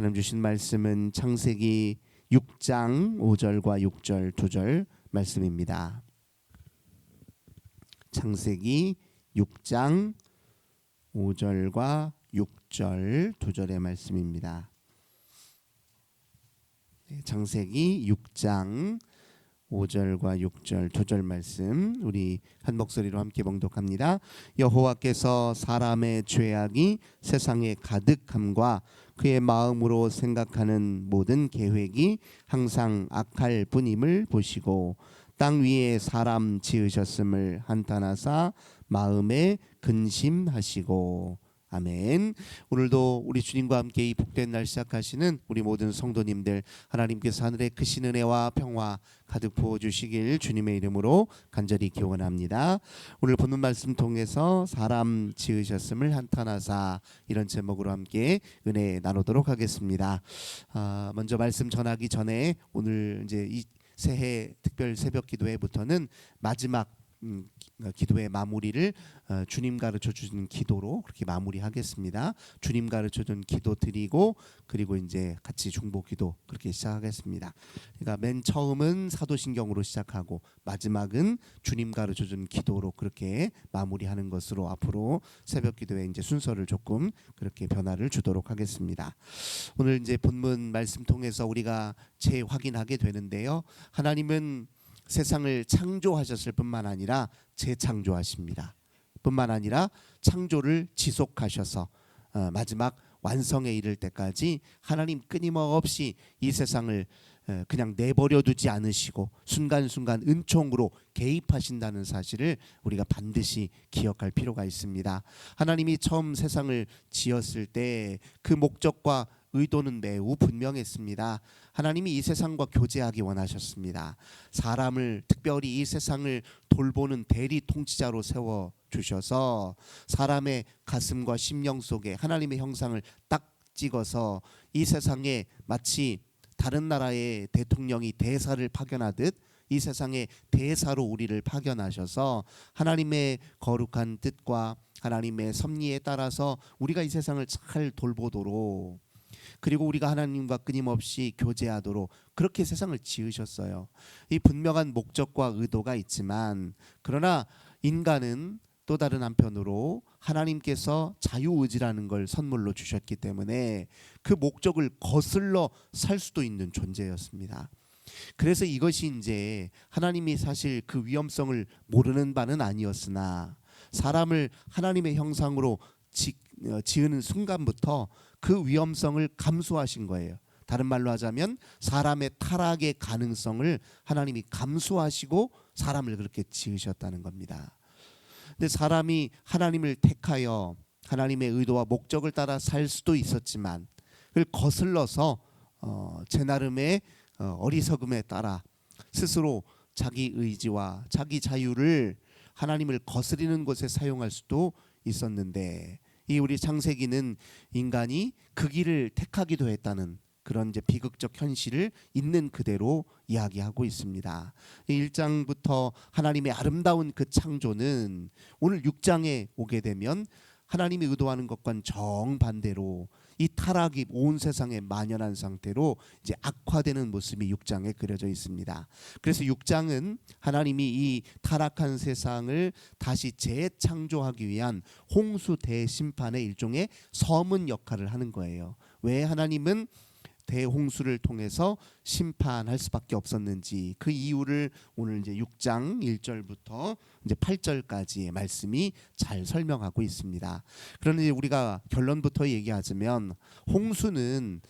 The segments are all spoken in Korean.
하나님 주신 말씀은 창세기 6장 5절과 6절 2절 말씀입니다. 창세기 6장 5절과 6절 2절의 말씀입니다. 창세기 6장 5절과 6절 2절 말씀 우리 한 목소리로 함께 봉독합니다. 여호와께서 사람의 죄악이 세상에 가득함과 그의 마음으로 생각하는 모든 계획이 항상 악할 뿐임을 보시고 땅 위에 사람 지으셨음을 한탄하사 마음에 근심하시고. 아멘. 오늘도 우리 주님과 함께 이 복된 날 시작하시는 우리 모든 성도님들, 하나님께서 하늘의 크신 은혜와 평화 가득 부어주시길 주님의 이름으로 간절히 기원합니다. 오늘 본문 말씀 통해서 사람 지으셨음을 한탄하사, 이런 제목으로 함께 은혜 나누도록 하겠습니다. 먼저 말씀 전하기 전에 오늘 이제 이 새해 특별 새벽 기도회부터는 마지막 기도의 마무리를 주님 가르쳐 주신 기도로 그렇게 마무리하겠습니다. 주님 가르쳐 준 기도 드리고 그리고 이제 같이 중보 기도 그렇게 시작하겠습니다. 그러니까 맨 처음은 사도신경으로 시작하고 마지막은 주님 가르쳐 준 기도로 그렇게 마무리하는 것으로 앞으로 새벽 기도의 이제 순서를 조금 그렇게 변화를 주도록 하겠습니다. 오늘 이제 본문 말씀 통해서 우리가 재확인하게 되는데요. 하나님은 세상을 창조하셨을 뿐만 아니라 재창조하십니다. 뿐만 아니라 창조를 지속하셔서 마지막 완성에 이를 때까지 하나님 끊임없이 이 세상을 그냥 내버려 두지 않으시고 순간순간 은총으로 개입하신다는 사실을 우리가 반드시 기억할 필요가 있습니다. 하나님이 처음 세상을 지었을 때 그 목적과 의도는 매우 분명했습니다. 하나님이 이 세상과 교제하기 원하셨습니다. 사람을, 특별히 이 세상을 돌보는 대리 통치자로 세워주셔서 사람의 가슴과 심령 속에 하나님의 형상을 딱 찍어서 이 세상에 마치 다른 나라의 대통령이 대사를 파견하듯 이 세상에 대사로 우리를 파견하셔서 하나님의 거룩한 뜻과 하나님의 섭리에 따라서 우리가 이 세상을 잘 돌보도록, 그리고 우리가 하나님과 끊임없이 교제하도록 그렇게 세상을 지으셨어요. 이 분명한 목적과 의도가 있지만, 그러나 인간은 또 다른 한편으로 하나님께서 자유의지라는 걸 선물로 주셨기 때문에 그 목적을 거슬러 살 수도 있는 존재였습니다. 그래서 이것이 이제 하나님이 사실 그 위험성을 모르는 바는 아니었으나 사람을 하나님의 형상으로 지으는 순간부터 그 위험성을 감수하신 거예요. 다른 말로 하자면 사람의 타락의 가능성을 하나님이 감수하시고 사람을 그렇게 지으셨다는 겁니다. 근데 사람이 하나님을 택하여 하나님의 의도와 목적을 따라 살 수도 있었지만 그걸 거슬러서 제 나름의 어리석음에 따라 스스로 자기 의지와 자기 자유를 하나님을 거스리는 곳에 사용할 수도 있었는데, 이 우리 창세기는 인간이 그 길을 택하기도 했다는 그런 이제 비극적 현실을 있는 그대로 이야기하고 있습니다. 1장부터 하나님의 아름다운 그 창조는 오늘 6장에 오게 되면 하나님이 의도하는 것과는 정반대로 이 타락이 온 세상에 만연한 상태로 이제 악화되는 모습이 6장에 그려져 있습니다. 그래서 6장은 하나님이 이 타락한 세상을 다시 재창조하기 위한 홍수 대심판의 일종의 서문 역할을 하는 거예요. 왜 하나님은 대홍수를 통해서 심판할 수밖에 없었는지 그 이유를 오늘 이제 6장 1절부터 이제 8절까지의 말씀이 잘 설명하고 있습니다. 그런데 우리가 결론부터 얘기하자면 홍수는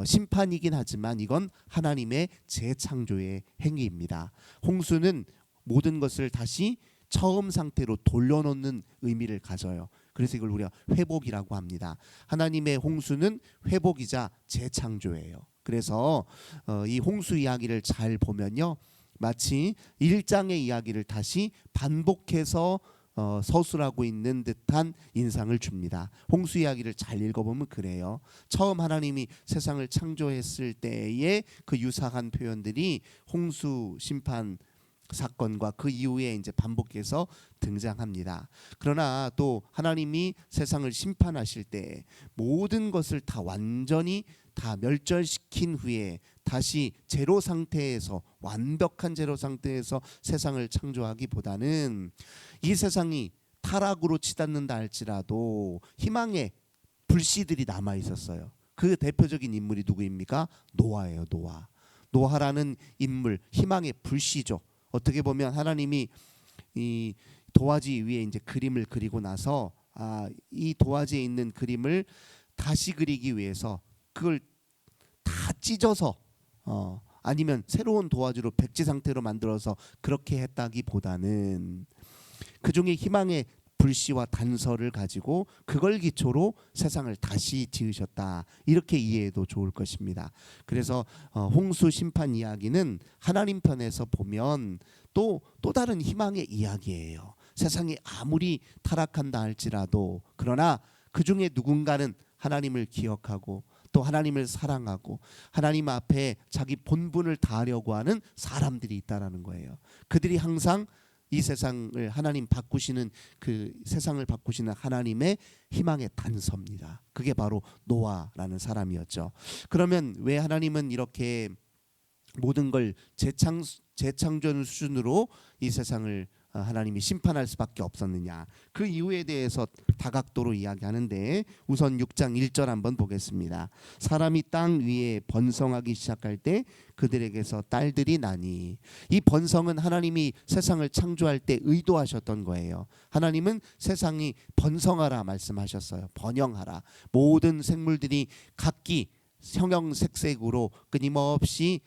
심판이긴 하지만 이건 하나님의 재창조의 행위입니다. 홍수는 모든 것을 다시 처음 상태로 돌려놓는 의미를 가져요. 그래서 이걸 우리가 회복이라고 합니다. 하나님의 홍수는 회복이자 재창조예요. 그래서 이 홍수 이야기를 잘 보면요, 마치 1장의 이야기를 다시 반복해서 서술하고 있는 듯한 인상을 줍니다. 홍수 이야기를 잘 읽어보면 그래요. 처음 하나님이 세상을 창조했을 때의 그 유사한 표현들이 홍수 심판 사건과 그 이후에 이제 반복해서 등장합니다. 그러나 또 하나님이 세상을 심판하실 때 모든 것을 다 완전히 다 멸절시킨 후에 다시 제로 상태에서, 완벽한 제로 상태에서 세상을 창조하기보다는 이 세상이 타락으로 치닫는다 할지라도 희망의 불씨들이 남아 있었어요. 그 대표적인 인물이 누구입니까? 노아예요. 노아라는 인물, 희망의 불씨죠. 어떻게 보면 하나님이 이 도화지 위에 이제 그림을 그리고 나서 이 도화지에 있는 그림을 다시 그리기 위해서 그걸 다 찢어서 아니면 새로운 도화지로 백지 상태로 만들어서 그렇게 했다기보다는 그중에 희망의 불씨와 단서를 가지고 그걸 기초로 세상을 다시 지으셨다, 이렇게 이해해도 좋을 것입니다. 그래서 홍수 심판 이야기는 하나님 편에서 보면 또 다른 희망의 이야기예요. 세상이 아무리 타락한다 할지라도, 그러나 그중에 누군가는 하나님을 기억하고 또 하나님을 사랑하고 하나님 앞에 자기 본분을 다하려고 하는 사람들이 있다라는 거예요. 그들이 항상 이 세상을 하나님 바꾸시는, 그 세상을 바꾸시는 하나님의 희망의 단서입니다. 그게 바로 노아라는 사람이었죠. 그러면 왜 하나님은 이렇게 모든 걸 재창조하는 수준으로 이 세상을 하나님이 심판할 수밖에 없었느냐, 그 이유에 대해서 다각도로 이야기하는데, 우선 6장 1절 한번 보겠습니다. 사람이 땅 위에 번성하기 시작할 때 그들에게서 딸들이 나니, 이 번성은 하나님이 세상을 창조할 때 의도하셨던 거예요. 하나님은 세상이 번성하라 말씀하셨어요. 번영하라. 모든 생물들이 각기 형형색색으로 끊임없이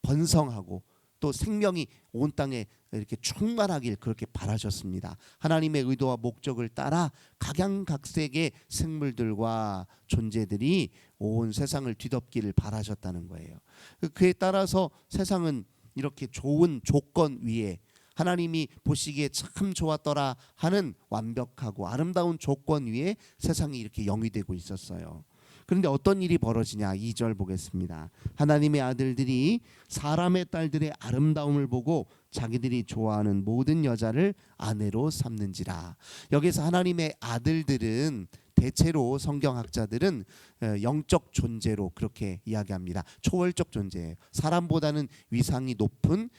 번성하고 또 생명이 온 땅에 이렇게 충만하길 그렇게 바라셨습니다. 하나님의 의도와 목적을 따라 각양각색의 생물들과 존재들이 온 세상을 뒤덮기를 바라셨다는 거예요. 그에 따라서 세상은 이렇게 좋은 조건 위에, 하나님이 보시기에 참 좋았더라 하는 완벽하고 아름다운 조건 위에 세상이 이렇게 영위되고 있었어요. 그런데 어떤 일이 벌어지냐, 2절 보겠습니다. 하나님의 아들들이 사람의 딸들의 아름다움을 보고 자기들이 좋아하는 모든 여자를 아내로 삼는지라. 여기서 하나님의 아들들은 대체로 성경학자들은 영적 존재로 그렇게 이야기합니다. 초월적 존재예요. 사람보다는 위상이 높은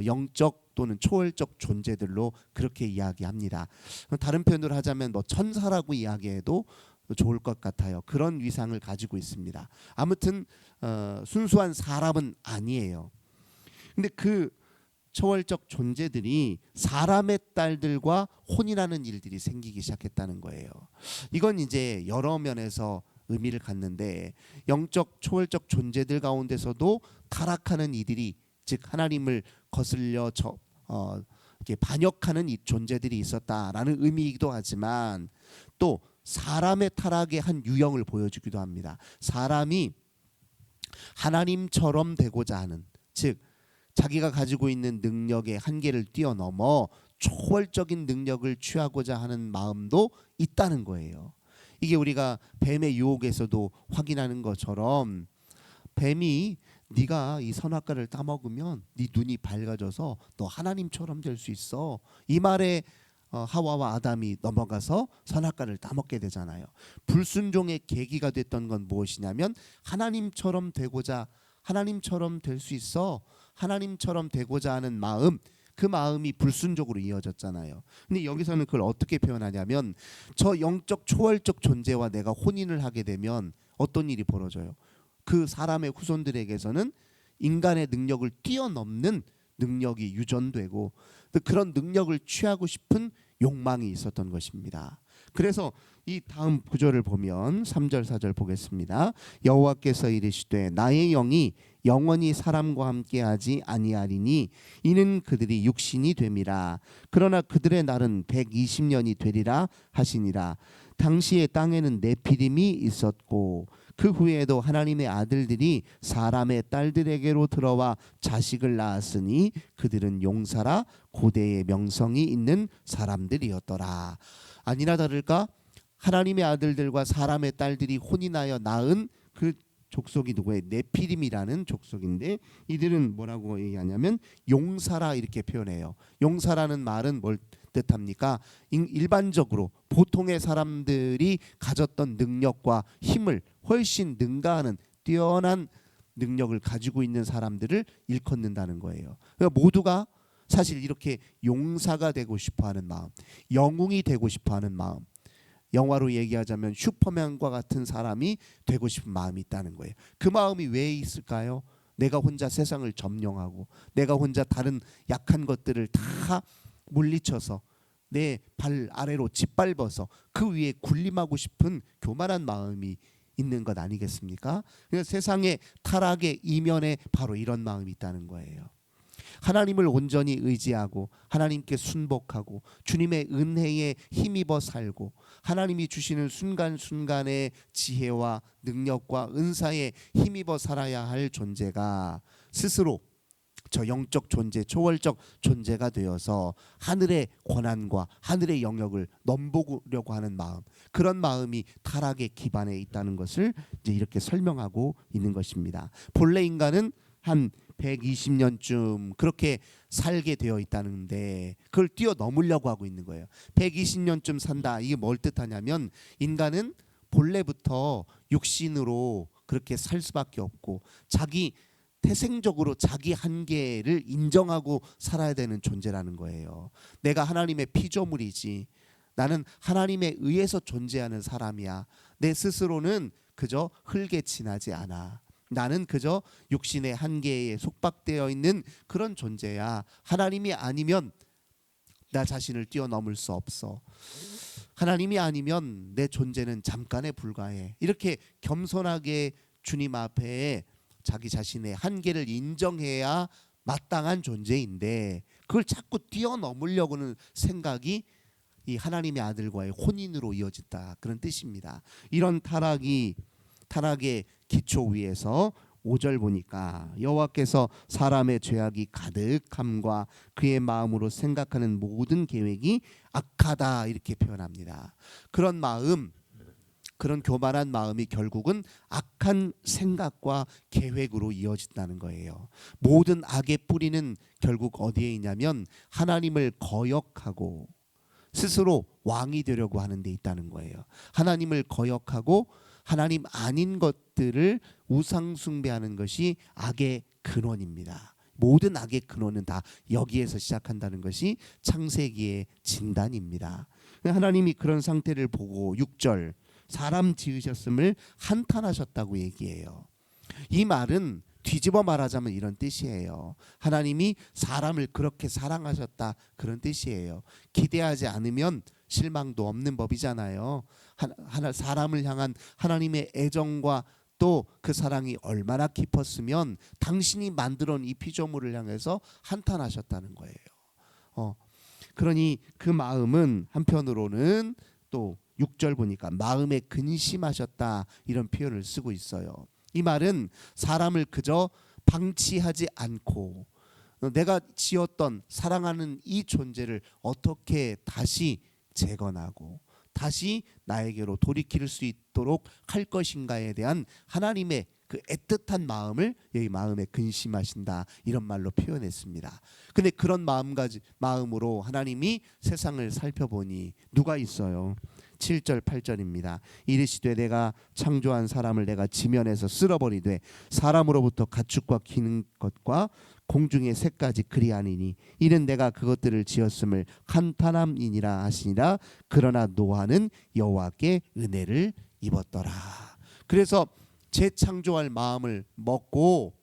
영적 또는 초월적 존재들로 그렇게 이야기합니다. 다른 표현으로 하자면 천사라고 이야기해도 좋을 것 같아요. 그런 위상을 가지고 있습니다. 아무튼 순수한 사람은 아니에요. 근데 그 초월적 존재들이 사람의 딸들과 혼인하는 일들이 생기기 시작했다는 거예요. 이건 이제 여러 면에서 의미를 갖는데, 영적 초월적 존재들 가운데서도 타락하는 이들이, 즉 하나님을 거슬려 이렇게 반역하는 이 존재들이 있었다라는 의미이기도 하지만, 또 사람의 타락의 한 유형을 보여주기도 합니다. 사람이 하나님처럼 되고자 하는, 즉 자기가 가지고 있는 능력의 한계를 뛰어넘어 초월적인 능력을 취하고자 하는 마음도 있다는 거예요. 이게 우리가 뱀의 유혹에서도 확인하는 것처럼, 뱀이 네가 이 선악과를 따먹으면 네 눈이 밝아져서 너 하나님처럼 될 수 있어, 이 말에 하와와 아담이 넘어가서 선악과를 따먹게 되잖아요. 불순종의 계기가 됐던 건 무엇이냐면, 하나님처럼 되고자, 하나님처럼 될 수 있어, 하나님처럼 되고자 하는 마음, 그 마음이 불순종으로 이어졌잖아요. 근데 여기서는 그걸 어떻게 표현하냐면, 저 영적 초월적 존재와 내가 혼인을 하게 되면 어떤 일이 벌어져요? 그 사람의 후손들에게서는 인간의 능력을 뛰어넘는 능력이 유전되고, 그런 능력을 취하고 싶은 욕망이 있었던 것입니다. 그래서 이 다음 구절을 보면 3절 4절 보겠습니다. 여호와께서 이르시되 나의 영이 영원히 사람과 함께하지 아니하리니 이는 그들이 육신이 됨이라. 그러나 그들의 날은 120년이 되리라 하시니라. 당시에 땅에는 네피림이 있었고 그 후에도 하나님의 아들들이 사람의 딸들에게로 들어와 자식을 낳았으니 그들은 용사라 고대의 명성이 있는 사람들이었더라. 아니나 다를까 하나님의 아들들과 사람의 딸들이 혼인하여 낳은 그 족속이 누구예요? 네피림이라는 족속인데, 이들은 뭐라고 얘기하냐면 용사라 이렇게 표현해요. 용사라는 말은 뭘 뜻합니까? 일반적으로 보통의 사람들이 가졌던 능력과 힘을 훨씬 능가하는 뛰어난 능력을 가지고 있는 사람들을 일컫는다는 거예요. 그러니까 모두가 사실 이렇게 용사가 되고 싶어하는 마음, 영웅이 되고 싶어하는 마음, 영화로 얘기하자면 슈퍼맨과 같은 사람이 되고 싶은 마음이 있다는 거예요. 그 마음이 왜 있을까요? 내가 혼자 세상을 점령하고 내가 혼자 다른 약한 것들을 다 물리쳐서 내 발 아래로 짓밟아서 그 위에 군림하고 싶은 교만한 마음이 있는 것 아니겠습니까? 그래서 세상의 타락의 이면에 바로 이런 마음이 있다는 거예요. 하나님을 온전히 의지하고 하나님께 순복하고 주님의 은혜에 힘입어 살고 하나님이 주시는 순간순간의 지혜와 능력과 은사에 힘입어 살아야 할 존재가 스스로 저 영적 존재, 초월적 존재가 되어서 하늘의 권한과 하늘의 영역을 넘보려고 하는 마음, 그런 마음이 타락의 기반에 있다는 것을 이제 이렇게 설명하고 있는 것입니다. 본래 인간은 한 120년쯤 그렇게 살게 되어 있다는데 그걸 뛰어넘으려고 하고 있는 거예요. 120년쯤 산다. 이게 뭘 뜻하냐면 인간은 본래부터 육신으로 그렇게 살 수밖에 없고 자기 태생적으로 자기 한계를 인정하고 살아야 되는 존재라는 거예요. 내가 하나님의 피조물이지. 나는 하나님에 의해서 존재하는 사람이야. 내 스스로는 그저 흙에 지나지 않아. 나는 그저 육신의 한계에 속박되어 있는 그런 존재야. 하나님이 아니면 나 자신을 뛰어넘을 수 없어. 하나님이 아니면 내 존재는 잠깐에 불과해. 이렇게 겸손하게 주님 앞에 자기 자신의 한계를 인정해야 마땅한 존재인데 그걸 자꾸 뛰어넘으려고 하는 생각이 이 하나님의 아들과의 혼인으로 이어졌다, 그런 뜻입니다. 이런 타락의 기초 위에서 5절 보니까 여호와께서 사람의 죄악이 가득함과 그의 마음으로 생각하는 모든 계획이 악하다, 이렇게 표현합니다. 그런 마음, 그런 교만한 마음이 결국은 악한 생각과 계획으로 이어진다는 거예요. 모든 악의 뿌리는 결국 어디에 있냐면 하나님을 거역하고 스스로 왕이 되려고 하는 데 있다는 거예요. 하나님을 거역하고 하나님 아닌 것들을 우상 숭배하는 것이 악의 근원입니다. 모든 악의 근원은 다 여기에서 시작한다는 것이 창세기의 진단입니다. 하나님이 그런 상태를 보고 6절 사람 지으셨음을 한탄하셨다고 얘기해요. 이 말은 뒤집어 말하자면 이런 뜻이에요. 하나님이 사람을 그렇게 사랑하셨다, 그런 뜻이에요. 기대하지 않으면 실망도 없는 법이잖아요. 사람을 향한 하나님의 애정과 또 그 사랑이 얼마나 깊었으면 당신이 만들어 놓은 이 피조물을 향해서 한탄하셨다는 거예요. 그러니 그 마음은 한편으로는 또 6절 보니까 마음에 근심하셨다, 이런 표현을 쓰고 있어요. 이 말은 사람을 그저 방치하지 않고 내가 지었던 사랑하는 이 존재를 어떻게 다시 재건하고 다시 나에게로 돌이킬 수 있도록 할 것인가에 대한 하나님의 그 애틋한 마음을 여기 마음에 근심하신다, 이런 말로 표현했습니다. 근데 그런 마음으로 하나님이 세상을 살펴보니 누가 있어요? 7절 8절입니다. 이르시되 내가 창조한 사람을 내가 지면에서 쓸어버리되 사람으로부터 가축과 기는 것과 공중의 새까지 그리하니니 이는 내가 그것들을 지었음을 한탄함이니라 하시니라. 그러나 노아는 여호와께 은혜를 입었더라. 그래서 재창조할 마음을 먹고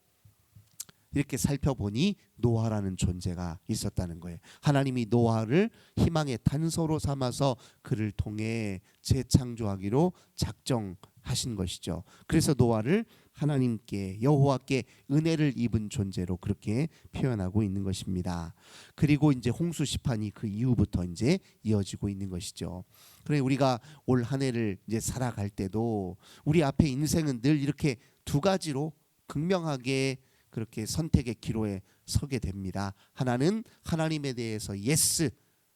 이렇게 살펴보니 노아라는 존재가 있었다는 거예요. 하나님이 노아를 희망의 단서로 삼아서 그를 통해 재창조하기로 작정하신 것이죠. 그래서 노아를 하나님께, 여호와께 은혜를 입은 존재로 그렇게 표현하고 있는 것입니다. 그리고 이제 홍수 시판이 그 이후부터 이제 이어지고 있는 것이죠. 그래 우리가 올 한 해를 이제 살아갈 때도 우리 앞에 인생은 늘 이렇게 두 가지로 극명하게 그렇게 선택의 기로에 서게 됩니다. 하나는 하나님에 대해서 예스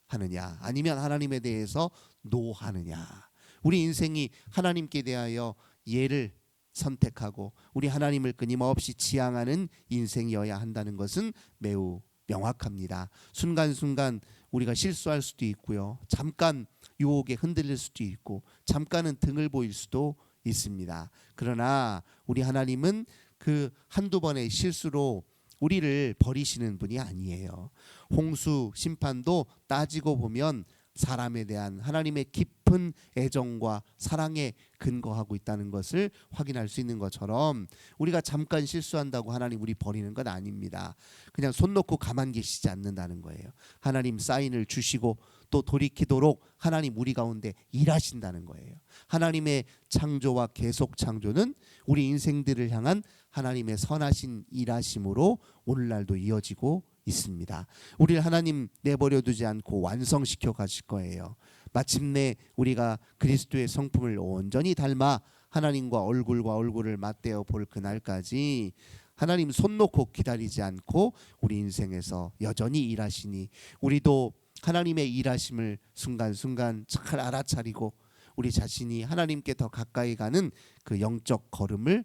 하느냐, 아니면 하나님에 대해서 노 하느냐. 우리 인생이 하나님께 대하여 예를 선택하고 우리 하나님을 끊임없이 지향하는 인생이어야 한다는 것은 매우 명확합니다. 순간순간 우리가 실수할 수도 있고요. 잠깐 유혹에 흔들릴 수도 있고 잠깐은 등을 보일 수도 있습니다. 그러나 우리 하나님은 그 한두 번의 실수로 우리를 버리시는 분이 아니에요. 홍수 심판도 따지고 보면 사람에 대한 하나님의 깊은 애정과 사랑에 근거하고 있다는 것을 확인할 수 있는 것처럼 우리가 잠깐 실수한다고 하나님 우리 버리는 건 아닙니다. 그냥 손 놓고 가만 계시지 않는다는 거예요. 하나님 사인을 주시고 또 돌이키도록 하나님 우리 가운데 일하신다는 거예요. 하나님의 창조와 계속 창조는 우리 인생들을 향한 하나님의 선하신 일하심으로 오늘날도 이어지고 있습니다. 우리를 하나님 내버려 두지 않고 완성시켜 가실 거예요. 마침내 우리가 그리스도의 성품을 온전히 닮아 하나님과 얼굴과 얼굴을 맞대어 볼 그날까지 하나님 손 놓고 기다리지 않고 우리 인생에서 여전히 일하시니 우리도 하나님의 일하심을 순간순간 잘 알아차리고 우리 자신이 하나님께 더 가까이 가는 그 영적 걸음을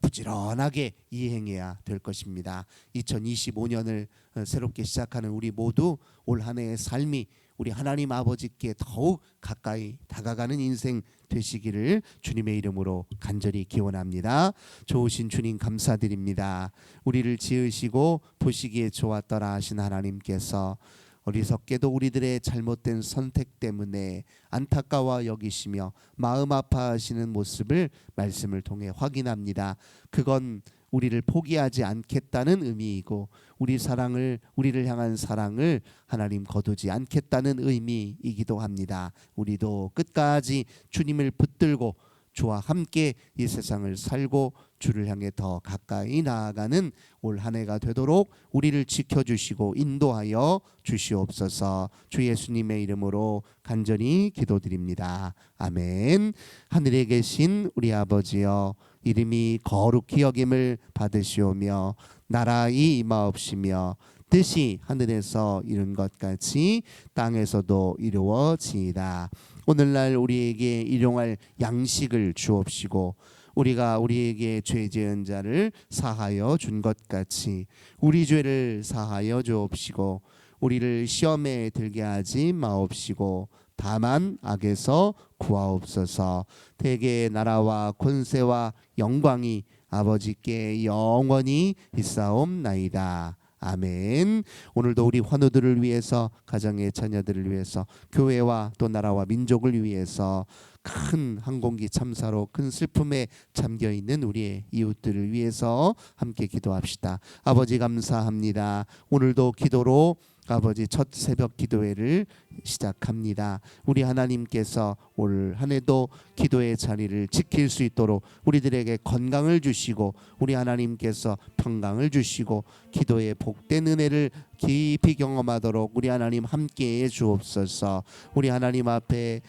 부지런하게 이행해야 될 것입니다. 2025년을 새롭게 시작하는 우리 모두 올 한 해의 삶이 우리 하나님 아버지께 더욱 가까이 다가가는 인생 되시기를 주님의 이름으로 간절히 기원합니다. 좋으신 주님 감사드립니다. 우리를 지으시고 보시기에 좋았더라 하신 하나님께서 어리석게도 우리들의 잘못된 선택 때문에 안타까워 여기시며 마음 아파하시는 모습을 말씀을 통해 확인합니다. 그건 우리를 포기하지 않겠다는 의미이고 우리를 향한 사랑을 하나님 거두지 않겠다는 의미이기도 합니다. 우리도 끝까지 주님을 붙들고 주와 함께 이 세상을 살고 주를 향해 더 가까이 나아가는 올 한 해가 되도록 우리를 지켜주시고 인도하여 주시옵소서. 주 예수님의 이름으로 간절히 기도드립니다. 아멘. 하늘에 계신 우리 아버지여, 이름이 거룩히 여김을 받으시오며 나라의 임하옵시며 뜻이 하늘에서 이룬 것 같이 땅에서도 이루어지이다. 오늘날 우리에게 일용할 양식을 주옵시고 우리가 우리에게 죄 지은 자를 사하여 준 것 같이 우리 죄를 사하여 주옵시고 우리를 시험에 들게 하지 마옵시고 다만 악에서 구하옵소서. 대개의 나라와 권세와 영광이 아버지께 영원히 있사옵나이다. 아멘. 오늘도 우리 환우들을 위해서, 가정의 자녀들을 위해서, 교회와 또 나라와 민족을 위해서 큰 항공기 참사로 큰 슬픔에 잠겨있는 우리의 이웃들을 위해서 함께 기도합시다. 아버지 감사합니다. 오늘도 기도로 아버지 첫 새벽 기도회를 시작합니다. 우리 하나님께서 올 한 해도 기도의 자리를 지킬 수 있도록 우리들에게 건강을 주시고 우리 하나님께서 평강을 주시고 기도의 복된 은혜를 깊이 경험하도록 우리 하나님 함께해 주옵소서. 우리 하나님 앞에